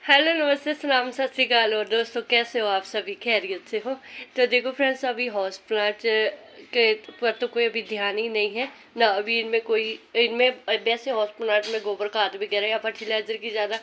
Hello, नमस्ते, सलाम, सत श्री अकाल। और दोस्तों, कैसे हो आप सभी? खैरियत से हो? तो देखो फ्रेंड्स, अभी हाउस प्लांट के पर तो कोई अभी ध्यान ही नहीं है ना। अभी इनमें वैसे हाउस प्लांट में गोबर खाद वगैरह या फर्टिलाइज़र की ज़्यादा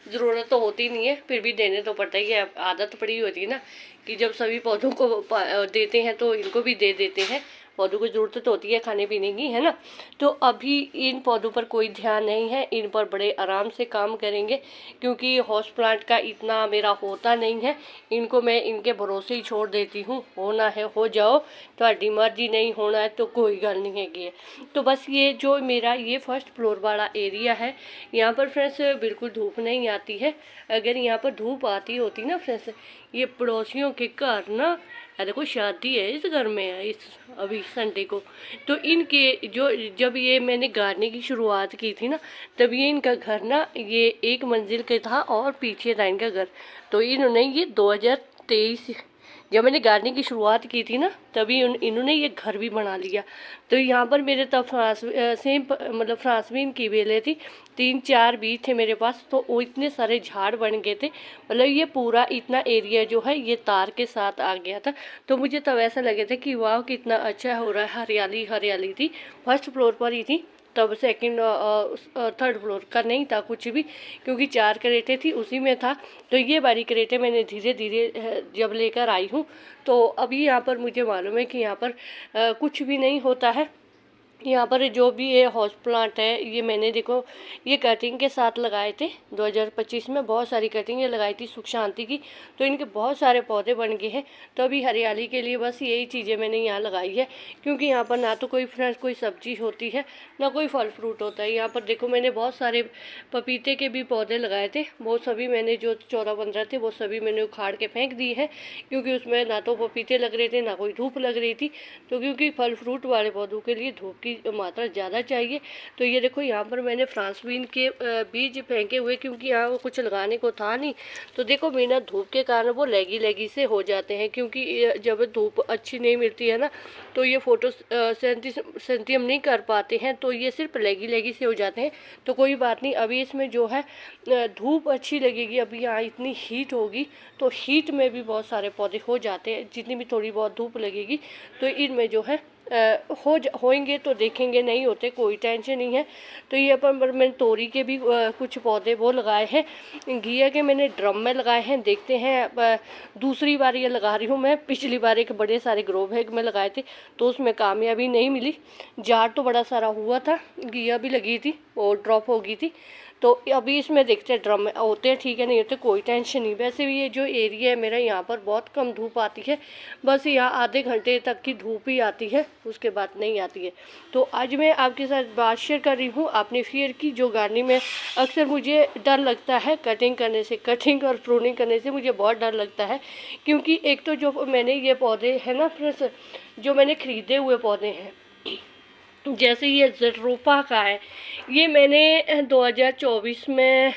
ज़रूरत तो होती नहीं है, फिर भी देने तो पड़ता ही है। आदत पड़ी होती है ना कि जब सभी पौधों को देते हैं तो इनको भी दे देते हैं। पौधों को ज़रूरत तो होती है खाने पीने की, है ना। तो अभी इन पौधों पर कोई ध्यान नहीं है, इन पर बड़े आराम से काम करेंगे क्योंकि हाउस प्लांट का इतना मेरा होता नहीं है। इनको मैं इनके भरोसे ही छोड़ देती हूँ, होना है हो जाओ, थोड़ी मर्जी, नहीं होना है तो कोई गल नहीं हैगी है। तो बस ये जो मेरा ये फर्स्ट फ्लोर वाला एरिया है, यहाँ पर फ्रेंड्स बिल्कुल धूप नहीं आती है। अगर यहाँ पर धूप आती होती ना फ्रेंड्स, ये पड़ोसियों के घर ना, देखो शादी है इस घर में, है इस अभी संडे को, तो इनके जो जब ये मैंने गाड़ने की शुरुआत की थी ना, तब ये इनका घर ना ये एक मंजिल के था और पीछे था इनका घर। तो इन्होंने ये 2023 जब मैंने गार्डनिंग की शुरुआत की थी ना, तभी इन्होंने ये घर भी बना लिया। तो यहाँ पर मेरे तब सेम मतलब फ्रांसबीन की बेलें थी, 3-4 बीज थे मेरे पास। तो वो इतने सारे झाड़ बन गए थे, मतलब ये पूरा इतना एरिया जो है ये तार के साथ आ गया था। तो मुझे तब ऐसा लगे थे कि वाह कितना अच्छा हो रहा है, हरियाली हरियाली थी। फर्स्ट फ्लोर पर ही थी तब, सेकंड थर्ड फ्लोर का नहीं था कुछ भी, क्योंकि 4 क्रेटें थी उसी में था। तो ये बारी क्रेटें मैंने धीरे धीरे जब लेकर आई हूँ, तो अभी यहाँ पर मुझे मालूम है कि यहाँ पर कुछ भी नहीं होता है। यहाँ पर जो भी ये हाउस प्लांट है, ये मैंने देखो ये कटिंग के साथ लगाए थे 2025 में। बहुत सारी कटिंगें लगाई थी सुख शांति की, तो इनके बहुत सारे पौधे बन गए हैं। तो अभी हरियाली के लिए बस यही चीज़ें मैंने यहाँ लगाई है, क्योंकि यहाँ पर ना तो कोई सब्जी होती है, ना कोई फल फ्रूट होता है। यहाँ पर देखो मैंने बहुत सारे पपीते के भी पौधे लगाए थे, वो सभी मैंने जो 14-15 थे वो सभी मैंने उखाड़ के फेंक दिए हैं, क्योंकि उसमें ना तो पपीते लग रहे थे ना कोई धूप लग रही थी। तो क्योंकि फल फ्रूट वाले पौधों के लिए धूप की मात्रा ज़्यादा चाहिए। तो ये देखो यहाँ पर मैंने फ्रांसबीन के बीज फेंके हुए, क्योंकि यहाँ वो कुछ लगाने को था नहीं। तो देखो मेरा धूप के कारण वो लेगी लेगी से हो जाते हैं, क्योंकि जब धूप अच्छी नहीं मिलती है ना, तो ये फोटो सेंटियम नहीं कर पाते हैं, तो ये सिर्फ लेगी लेगी से हो जाते हैं। तो कोई बात नहीं, अभी इसमें जो है धूप अच्छी लगेगी। अभी यहाँ इतनी हीट होगी, तो हीट में भी बहुत सारे पौधे हो जाते हैं। जितनी भी थोड़ी बहुत धूप लगेगी तो इनमें जो है होंगे, तो देखेंगे, नहीं होते कोई टेंशन नहीं है। तो ये पर मैंने तोरी के भी कुछ पौधे वो लगाए हैं। घिया के मैंने ड्रम में लगाए हैं, देखते हैं दूसरी बार ये लगा रही हूँ मैं। पिछली बार एक बड़े सारे ग्रो बैग में लगाए थे, तो उसमें कामयाबी नहीं मिली। झाड़ तो बड़ा सारा हुआ था, घिया भी लगी थी और ड्रॉप हो गई थी। तो अभी इसमें देखते हैं ड्रम में होते हैं, ठीक है, नहीं होते कोई टेंशन नहीं। वैसे भी ये जो एरिया है मेरा, यहाँ पर बहुत कम धूप आती है, बस यहाँ आधे घंटे तक की धूप ही आती है, उसके बाद नहीं आती है। तो आज मैं आपके साथ बात शेयर कर रही हूँ अपने फियर की, जो गार्डनिंग में अक्सर मुझे डर लगता है कटिंग करने से। कटिंग और प्रूनिंग करने से मुझे बहुत डर लगता है, क्योंकि एक तो जो मैंने ये पौधे हैं ना फ्रेंड्स, जो मैंने ख़रीदे हुए पौधे हैं, जैसे ये ज़रोपा का है, ये मैंने 2024 में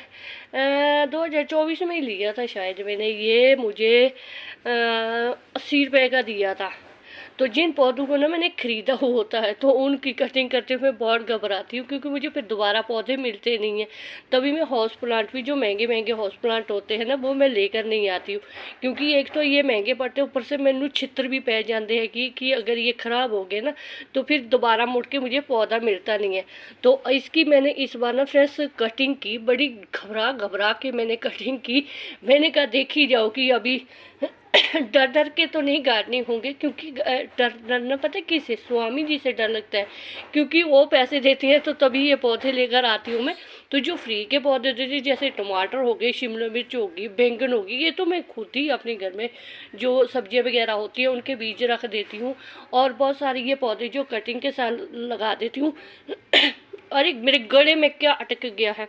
ही लिया था शायद मैंने। ये मुझे 80 रुपये का दिया था। तो जिन पौधों को ना मैंने ख़रीदा होता है, तो उनकी कटिंग करते हुए बहुत घबराती हूँ, क्योंकि मुझे फिर दोबारा पौधे मिलते नहीं हैं। तभी मैं हाउस प्लांट भी, जो महंगे महंगे हाउस प्लांट होते हैं ना, वो मैं लेकर नहीं आती हूँ, क्योंकि एक तो ये महंगे पड़ते हैं, ऊपर से मैंने छित्र भी पै जाते हैं कि अगर ये ख़राब हो गए ना, तो फिर दोबारा मुड़ के मुझे पौधा मिलता नहीं है। तो इसकी मैंने इस बार ना फ्रेंड्स कटिंग की, बड़ी घबरा के मैंने कटिंग की। मैंने कहा देखी जाओ कि अभी डर डर के तो नहीं गार्डनिंग होंगे, क्योंकि डरना पता है किससे? स्वामी जी से डर लगता है, क्योंकि वो पैसे देती हैं तो तभी ये पौधे लेकर आती हूँ मैं। तो जो फ्री के पौधे देती, जैसे टमाटर हो गए, शिमला मिर्च होगी, बैंगन होगी, ये तो मैं खुद ही अपने घर में जो सब्जियाँ वगैरह होती हैं उनके बीज रख देती हूँ। और बहुत सारे ये पौधे जो कटिंग के साथ लगा देती हूँ। अरे मेरे गले में क्या अटक गया है।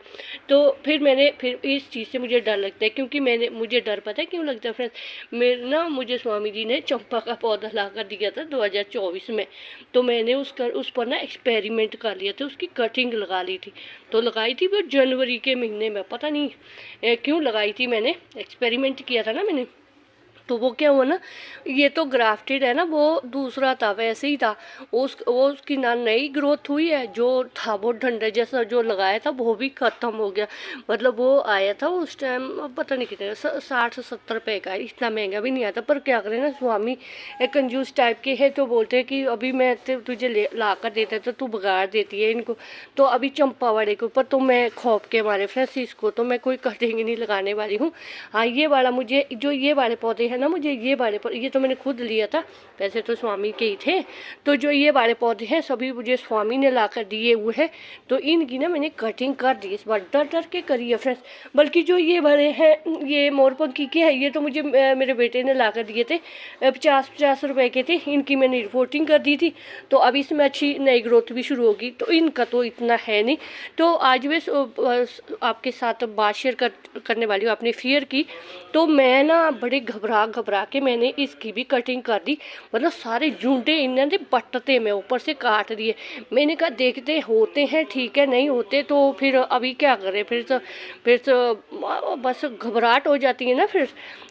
तो फिर इस चीज़ से मुझे डर लगता है, क्योंकि मुझे डर पता है क्यों लगता है फ्रेंड्स? मुझे स्वामी जी ने चंपा का पौधा ला कर दिया था 2024 में। तो मैंने उस पर ना एक्सपेरिमेंट कर लिया था, उसकी कटिंग लगा ली थी। तो लगाई थी वो जनवरी के महीने में, पता नहीं क्यों लगाई थी, मैंने एक्सपेरिमेंट किया था ना मैंने। तो वो क्या हुआ ना, ये तो ग्राफ्टेड है ना, वो दूसरा था वैसे ही था। वो उसकी ना नई ग्रोथ हुई है, जो था वो डंडे जैसा जो लगाया था वो भी ख़त्म हो गया। मतलब वो आया था उस टाइम, अब पता नहीं कितने 60-70 रुपये का, इतना महंगा भी नहीं आता। पर क्या करें ना, स्वामी एक कंजूस टाइप के है, तो बोलते हैं कि अभी मैं तुझे ला कर देता तो तू बिगाड़ देती है इनको। तो अभी चंपा वाले के ऊपर तो मैं खौफ के मारे फ्रेंड्स इसको तो मैं कोई कटिंग नहीं लगाने वाली हूँ। हाँ, ये वाला मुझे जो ये वाले पौधे हैं ना, मुझे ये वाले ये तो मैंने खुद लिया था, वैसे तो स्वामी के ही थे। तो जो ये वाले पौधे हैं सभी मुझे स्वामी ने ला कर दिए हुए हैं। तो इनकी ना मैंने कटिंग कर दी इस बार, डर डर के करी है फ्रेंड्स। बल्कि जो ये वाले हैं, ये मोरपंखी के हैं, ये तो मुझे मेरे बेटे ने ला कर दिए थे, 50-50 रुपये के थे। इनकी मैंने रिपोर्टिंग कर दी थी, तो अब इसमें अच्छी नई ग्रोथ भी शुरू होगी। तो इनका तो इतना है नहीं। तो आज मैं आपके साथ बात शेयर करने वाली हूँ अपने फियर की। तो मैं ना बड़े घबरा के मैंने इसकी भी कटिंग कर दी। मतलब सारे झुंडे इन्होंने बटते में ऊपर से काट दिए। मैंने कहा देखते होते हैं ठीक है, नहीं होते तो फिर अभी क्या करें। फिर तो बस घबराहट हो जाती है ना फिर।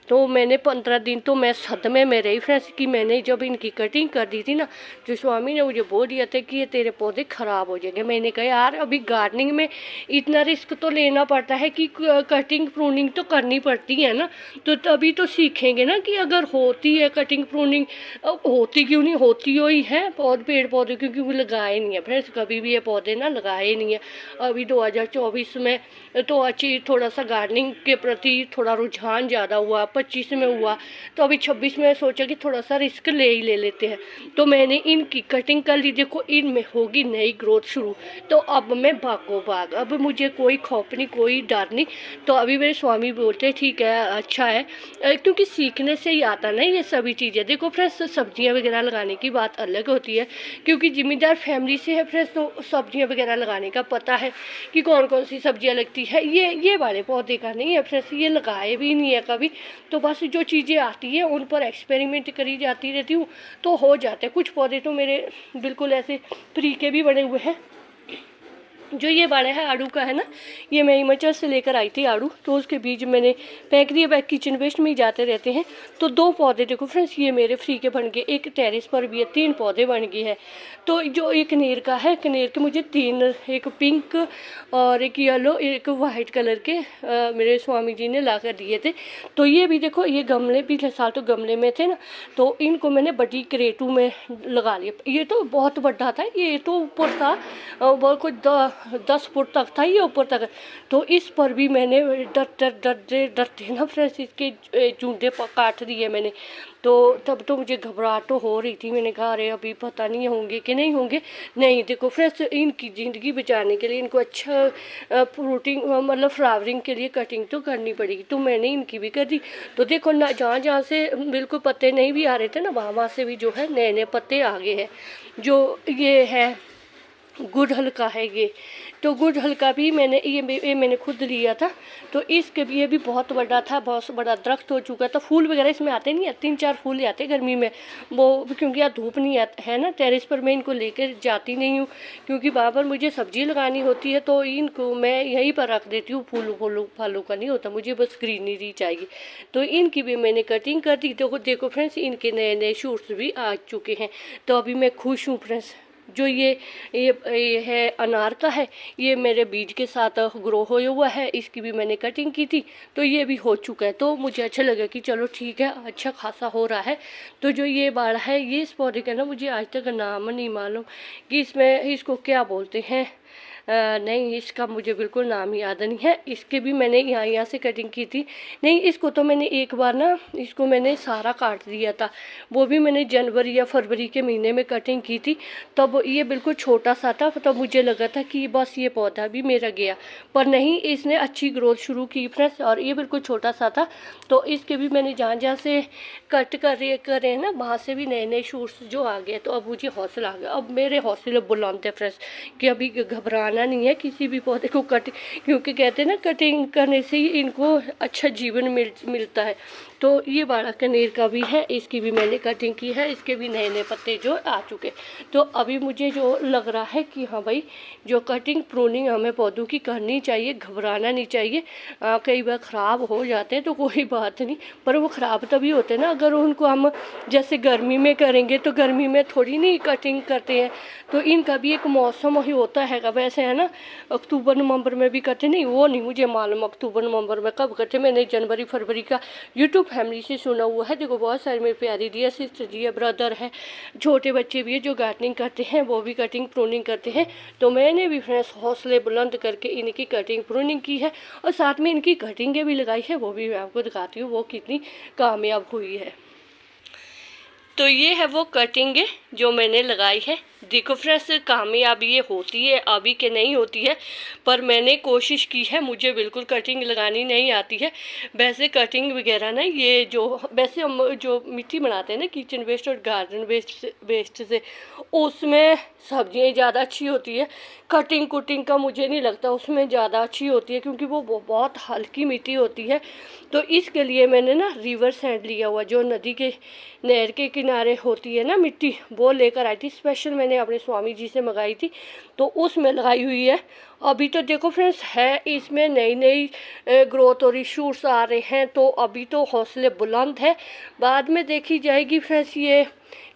तो मैंने 15 दिन तो मैं सदमे में रही फ्रेंड्स कि मैंने जब इनकी कटिंग कर दी थी ना, जो स्वामी ने मुझे बोल दिया था कि ये तेरे पौधे ख़राब हो जाएंगे। मैंने कहा यार अभी गार्डनिंग में इतना रिस्क तो लेना पड़ता है कि कटिंग प्रूनिंग तो करनी पड़ती है ना, तो तभी तो सीखेंगे ना कि अगर होती है कटिंग प्रूनिंग। होती क्यों नहीं, होती ही है पेड़ पौधे, क्योंकि वो लगाए नहीं है फ्रेंड्स, कभी भी ये पौधे ना लगाए नहीं है। अभी 2024 में तो अच्छी थोड़ा सा गार्डनिंग के प्रति थोड़ा रुझान ज़्यादा हुआ, 25 में हुआ, तो अभी 26 में सोचा कि थोड़ा सा रिस्क ले लेते हैं। तो मैंने इनकी कटिंग कर ली। देखो इनमें होगी नई ग्रोथ शुरू। तो अब मैं भागो भाग, अब मुझे कोई खौफ नहीं, कोई डर नहीं। तो अभी मेरे स्वामी बोलते हैं ठीक है अच्छा है, क्योंकि सीखने से ही आता ना ये सभी चीज़ें। देखो फ्रेंड्स, सब्जियां वगैरह लगाने की बात अलग होती है, क्योंकि जिम्मेदार फैमिली से है फ्रेंड्स, तो सब्जियां वगैरह लगाने का पता है कि कौन कौन सी सब्जियां लगती है। ये वाले पौधे का नहीं है फ्रेंड्स, ये लगाए भी नहीं है कभी। तो बस जो चीज़ें आती है उन पर एक्सपेरिमेंट करी जाती रहती हूँ, तो हो जाते हैं। कुछ पौधे तो मेरे बिल्कुल ऐसे फ्री के भी बने हुए हैं। जो ये वाला है आड़ू का है ना, ये मैं हिमाचल से लेकर आई थी आड़ू, तो उसके बीज मैंने फेंक दिए, बैग किचन वेस्ट में ही जाते रहते हैं। तो 2 पौधे देखो फ्रेंड्स ये मेरे फ्री के बन गए, एक टेरेस पर भी है, 3 पौधे बन गए हैं। तो जो एक कनेर का है, कनेर के मुझे 3, एक पिंक और एक येलो एक वाइट कलर के मेरे स्वामी जी ने ला कर दिए थे। तो ये भी देखो, ये गमले पिछले साल तो गमले में थे ना, तो इनको मैंने बड़ी क्रेटू में लगा लिया। ये तो बहुत बड़ा था, ये तो ऊपर था, बहुत कुछ 10 फुट तक था ये ऊपर तक। तो इस पर भी मैंने डरते ना फ्रेंड्स इसके चूंटे काट दिए मैंने। तो तब तो मुझे घबराहट तो हो रही थी। मैंने कहा अरे अभी पता नहीं होंगे कि नहीं होंगे। नहीं देखो फ्रेंड्स, इनकी ज़िंदगी बचाने के लिए इनको अच्छा फ्रूटिंग मतलब फ्लावरिंग के लिए कटिंग तो करनी पड़ेगी। तो मैंने इनकी भी कर दी। तो देखो ना, जहाँ से बिल्कुल पत्ते नहीं भी आ रहे थे ना, वहाँ से भी जो है नए नए पत्ते आ गए हैं। जो ये है गुड़हल का है ये, तो गुड़हल का भी मैंने ये मैंने खुद लिया था। तो इसके भी ये भी बहुत बड़ा था, बहुत बड़ा दरख्त हो चुका था। फूल वगैरह इसमें आते नहीं है, 3-4 फूल आते गर्मी में वो, क्योंकि यहाँ धूप नहीं है ना, टेरेस पर मैं इनको लेकर जाती नहीं हूँ, क्योंकि वहाँ पर मुझे सब्जी लगानी होती है। तो इनको मैं यहीं पर रख देती हूँ, फलों का नहीं होता मुझे, बस ग्रीनरी चाहिए। तो इनकी भी मैंने कटिंग कर दी। तो देखो फ्रेंड्स, इनके नए नए शूट्स भी आ चुके हैं। तो अभी मैं खुश हूँ फ्रेंड्स। जो ये है अनार का है, ये मेरे बीज के साथ ग्रो होया हुआ है, इसकी भी मैंने कटिंग की थी। तो ये भी हो चुका है। तो मुझे अच्छा लगा कि चलो ठीक है, अच्छा खासा हो रहा है। तो जो ये बाड़ा है, ये इस पौधे का ना मुझे आज तक नाम नहीं मालूम कि इसको क्या बोलते हैं। नहीं, इसका मुझे बिल्कुल नाम याद नहीं है। इसके भी मैंने यहाँ से कटिंग की थी। नहीं, इसको तो मैंने एक बार ना, इसको मैंने सारा काट दिया था। वो भी मैंने जनवरी या फरवरी के महीने में कटिंग की थी। तब ये बिल्कुल छोटा सा था, तब मुझे लगा था कि बस ये पौधा भी मेरा गया। पर नहीं, इसने अच्छी ग्रोथ शुरू की फ्रेंड्स, और ये बिल्कुल छोटा सा था। तो इसके भी मैंने जहाँ से कट कर रहे हैं ना, वहाँ से भी नए नए शूट्स जो आ गए। तो अब मुझे हौसला आ गया, अब मेरे हौसले बुलंद है फ्रेंड्स, कि अभी घबराने घबराना नहीं है किसी भी पौधे को कटिंग, क्योंकि कहते हैं ना कटिंग करने से ही इनको अच्छा जीवन मिलता है। तो ये बड़ा कनेर का भी है, इसकी भी मैंने कटिंग की है, इसके भी नए नए पत्ते जो आ चुके। तो अभी मुझे जो लग रहा है कि हाँ भाई, जो कटिंग प्रूनिंग हमें पौधों की करनी चाहिए, घबराना नहीं चाहिए। कई बार ख़राब हो जाते हैं तो कोई बात नहीं, पर वो ख़राब तभी होते हैं ना अगर उनको हम जैसे गर्मी में करेंगे, तो गर्मी में थोड़ी नहीं कटिंग करते हैं। तो इनका भी एक मौसम ही होता है, वैसे है ना, अक्टूबर नवंबर में भी करते नहीं, वो नहीं मुझे मालूम अक्टूबर नवंबर में कब करते। मैंने जनवरी फरवरी का यूट्यूब फैमिली से सुना हुआ है। देखो बहुत सारे मेरी प्यारी दी है, सिस्टर जी है, ब्रदर है, छोटे बच्चे भी है जो गार्डनिंग करते हैं, वो भी कटिंग प्रूनिंग करते हैं। तो मैंने भी फ्रेंड्स हौसले बुलंद करके इनकी कटिंग प्रूनिंग की है, और साथ में इनकी कटिंगें भी लगाई है, वो भी मैं आपको दिखाती हूँ वो कितनी कामयाब हुई है। तो ये है वो कटिंग जो मैंने लगाई है। देखो फ्रेंड्स, कामयाबी ये होती है अभी के नहीं होती है, पर मैंने कोशिश की है। मुझे बिल्कुल कटिंग लगानी नहीं आती है। वैसे कटिंग वगैरह ना, ये जो वैसे हम जो मिट्टी बनाते हैं ना किचन वेस्ट और गार्डन वेस्ट से, उसमें सब्जियाँ ज़्यादा अच्छी होती है। कटिंग कुटिंग का मुझे नहीं लगता उसमें ज़्यादा अच्छी होती है, क्योंकि वो बहुत हल्की मिट्टी होती है। तो इसके लिए मैंने ना रिवर सैंड लिया हुआ, जो नदी के नहर के किनारे होती है ना मिट्टी, वो लेकर आई थी। स्पेशल मैंने अपने स्वामी जी से मंगाई थी, तो उसमें लगाई हुई है। अभी तो देखो फ्रेंड्स, है इसमें नई नई ग्रोथ और शूट्स आ रहे हैं, तो अभी तो हौसले बुलंद है। बाद में देखी जाएगी फ्रेंड्स। ये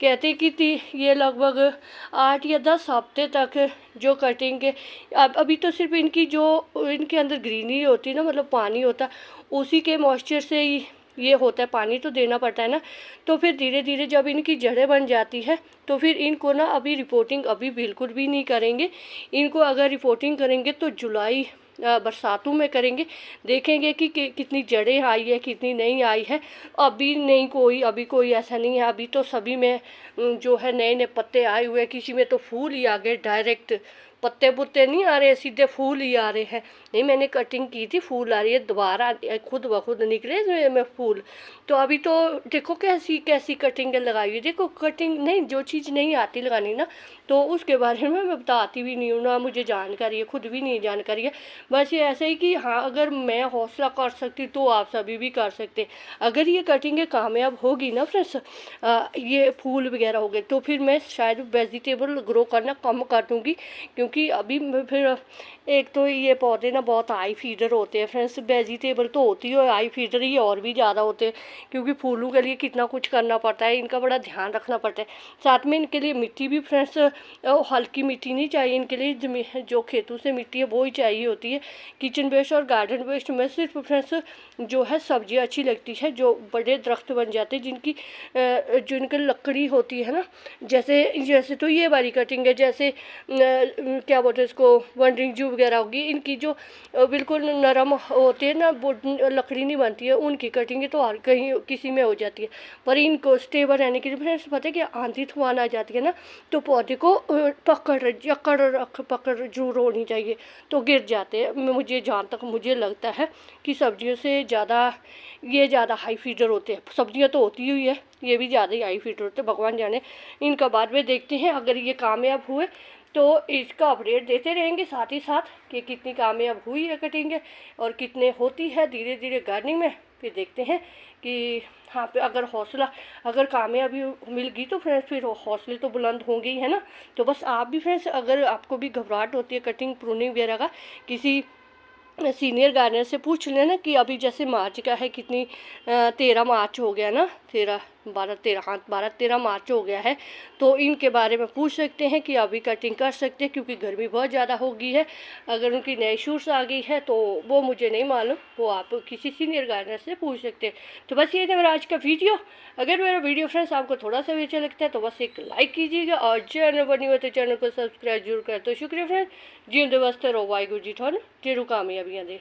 कहते कि ये लगभग 8 या 10 हफ्ते तक जो कटिंग के, अब अभी तो सिर्फ इनकी जो इनके अंदर ग्रीनरी होती है ना, मतलब पानी होता है, उसी के मॉइस्चर से ही ये होता है। पानी तो देना पड़ता है ना। तो फिर धीरे धीरे जब इनकी जड़ें बन जाती है, तो फिर इनको ना अभी रिपोर्टिंग अभी बिल्कुल भी नहीं करेंगे। इनको अगर रिपोर्टिंग करेंगे तो जुलाई बरसातों में करेंगे। देखेंगे कि कितनी जड़ें आई है, कितनी नहीं आई है। अभी नहीं, अभी कोई ऐसा नहीं है। अभी तो सभी में जो है नए नए पत्ते आए हुए हैं। किसी में तो फूल ही आ गए, डायरेक्ट पत्ते पुत्ते नहीं आ रहे, सीधे फूल ही आ रहे हैं। नहीं, मैंने कटिंग की थी, फूल आ रही है दोबारा, खुद ब खुद निकले में फूल। तो अभी तो देखो कैसी कैसी कटिंग लगाई है। देखो कटिंग नहीं, जो चीज़ नहीं आती लगानी ना, तो उसके बारे में मैं बताती भी नहीं हूँ ना, मुझे जानकारी है, खुद भी नहीं जानकारी है। बस ये ऐसा ही कि हाँ, अगर मैं हौसला कर सकती तो आप सभी भी कर सकते। अगर ये कटिंग कामयाब होगी ना फ्रेंड्स, ये फूल वगैरह हो गए, तो फिर मैं शायद वेजिटेबल ग्रो करना कम कर दूँगी। क्योंकि अभी फिर एक तो ये पौधे ना बहुत हाई फीडर होते हैं फ्रेंड्स। वेजिटेबल तो होती है, हाई फीडर ये और भी ज़्यादा होते हैं, क्योंकि फूलों के लिए कितना कुछ करना पड़ता है, इनका बड़ा ध्यान रखना पड़ता है। साथ में इनके लिए मिट्टी भी फ्रेंड्स हल्की मिट्टी नहीं चाहिए, इनके लिए जो खेतों से मिट्टी है वो ही चाहिए होती है। किचन वेस्ट और गार्डन वेस्ट में सिर्फ फ्रेंड्स जो है सब्जियाँ अच्छी लगती है, जो बड़े दरख्त बन जाते हैं, जिनकी लकड़ी होती है ना, जैसे तो ये वाली कटिंग है, जैसे क्या बोलते हैं इसको, वनरिंग जू वगैरह होगी, इनकी जो बिल्कुल नरम होती है ना, वो लकड़ी नहीं बनती है, उनकी कटिंग तो हर कहीं किसी में हो जाती है। पर इनको स्टेबल रहने के लिए फ्रेंड्स पता है कि आंधी तूफान आ जाती है ना, तो पौधे को पकड़ जरूर होनी चाहिए, तो गिर जाते हैं। मुझे जहाँ तक मुझे लगता है कि सब्जियों से ज़्यादा हाई फीडर होते हैं। सब्जियाँ तो होती हुई है, ये भी ज़्यादा ही हाई फीडर होते हैं, भगवान जाने। इनका बाद में देखते हैं, अगर ये कामयाब हुए तो इसका अपडेट देते रहेंगे साथ ही साथ कि कितनी कामयाब हुई है कटिंग और कितने होती है धीरे धीरे गार्डनिंग में। फिर देखते हैं कि हाँ पे अगर कामयाबी मिल गई तो फ्रेंड्स फिर हौसले तो बुलंद होंगे ही, है ना। तो बस आप भी फ्रेंड्स, अगर आपको भी घबराहट होती है कटिंग प्रूनिंग वगैरह का, किसी सीनियर गार्डनर से पूछ लेना कि अभी जैसे मार्च का है, कितनी 13 मार्च हो गया ना, 12-13 मार्च हो गया है। तो इनके बारे में पूछ सकते हैं कि अभी कटिंग कर सकते हैं, क्योंकि गर्मी बहुत ज़्यादा हो गई है। अगर उनकी नई शूट्स आ गई है तो वो मुझे नहीं मालूम, वो आप किसी सीनियर गार्डनर से पूछ सकते हैं। तो बस ये था मेरा आज का वीडियो। अगर मेरा वीडियो फ्रेंड्स आपको थोड़ा सा भी अच्छा लगता है तो बस एक लाइक कीजिएगा, और चैनल बनी हुई तो चैनल को सब्सक्राइब जरूर करें। तो शुक्रिया फ्रेंड्स, जींदे वास्ते रहो, वाहिगुरू जी थानू जरूर कामयाबियां दे।